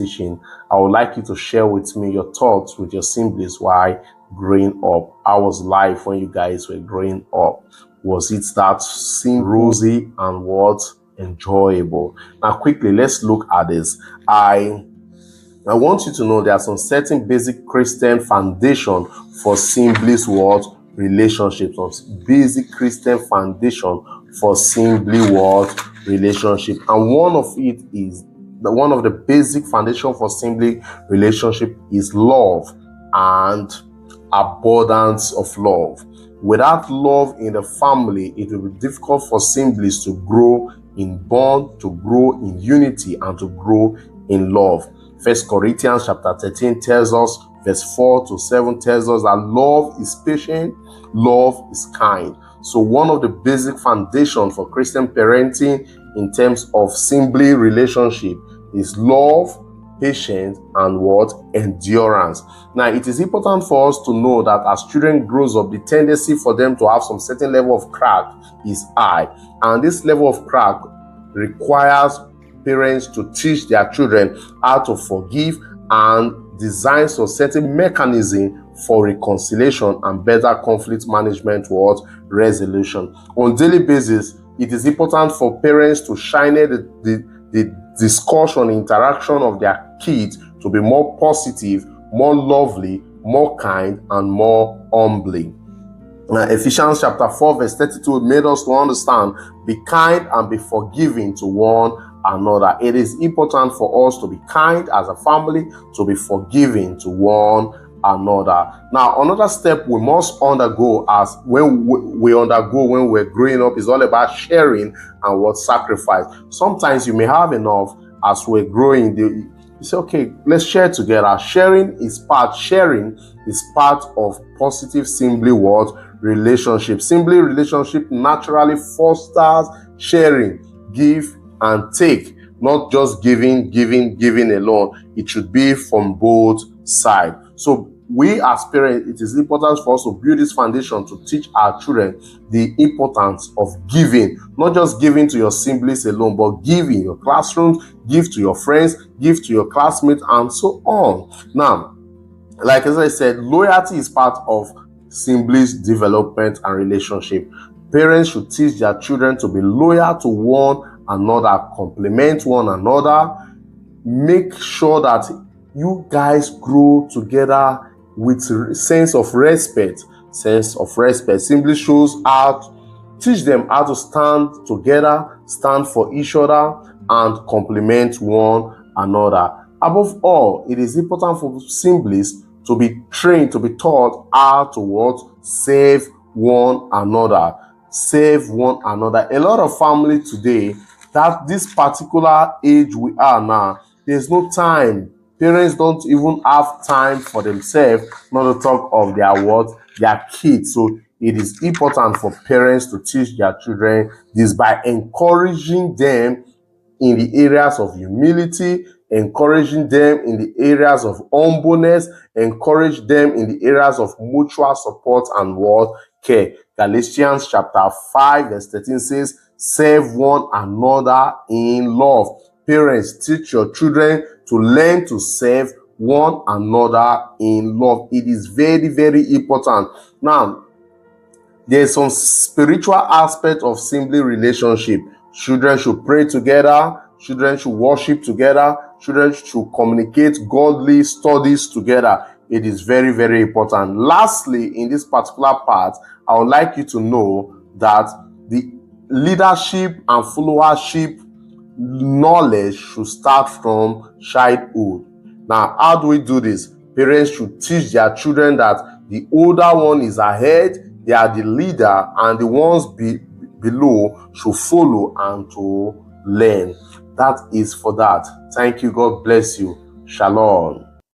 I would like you to share with me your thoughts with your siblings while growing up. How was life when you guys were growing up? Was it that simple, rosy, and what enjoyable? Now, quickly, let's look at this. I want you to know there are some certain basic Christian foundation for siblings what relationships. Some basic Christian foundation for sibling what relationship, and one of the basic foundation for sibling relationship is love and abundance of love. Without love in the family, it will be difficult for siblings to grow in bond, to grow in unity, and to grow in love. 1 Corinthians chapter 13 tells us, verse 4 to 7 tells us that love is patient, love is kind. So one of the basic foundations for Christian parenting in terms of sibling relationship is love, patience, and what? Endurance. Now, it is important for us to know that as children grows up, the tendency for them to have some certain level of crack is high. And this level of crack requires parents to teach their children how to forgive and design some certain mechanism for reconciliation and better conflict management towards resolution. On a daily basis, it is important for parents to shine the discussion, interaction of their kids to be more positive, more lovely, more kind, and more humbling. Now, Ephesians chapter 4 verse 32 made us to understand, be kind and be forgiving to one another. It is important for us to be kind as a family, to be forgiving to one another. Now, another step we must undergo as when we're growing up is all about sharing and what sacrifice. Sometimes you may have enough as we're growing. You say, okay, let's share together. Sharing is part of positive sibling relationship. Sibling relationship naturally fosters sharing, give and take, not just giving alone. It should be from both sides. So we as parents, it is important for us to build this foundation to teach our children the importance of giving, not just giving to your siblings alone, but give in your classrooms, give to your friends, give to your classmates, and so on. Now, like as I said, loyalty is part of siblings' development and relationship. Parents should teach their children to be loyal to one another, compliment one another, make sure that you guys grow together with sense of respect. Simply shows teach them how to stand together, stand for each other, and compliment one another. Above all, it is important for siblings to be trained, to be taught how to save one another. Save one another. A lot of family today, that this particular age we are now, there's no time. Parents don't even have time for themselves, not to talk of their kids. So it is important for parents to teach their children this by encouraging them in the areas of humility, encouraging them in the areas of humbleness, encourage them in the areas of mutual support and care. Galatians chapter 5 verse 13 says, serve one another in love. Parents, teach your children to learn to serve one another in love. It is very, very important. Now, there's some spiritual aspect of sibling relationship. Children should pray together. Children should worship together. Children should communicate godly studies together. It is very, very important. Lastly, in this particular part, I would like you to know that the leadership and followership knowledge should start from childhood. Now, how do we do this? Parents should teach their children that the older one is ahead, they are the leader, and the ones below should follow and to learn. That is for that. Thank you. God bless you. Shalom.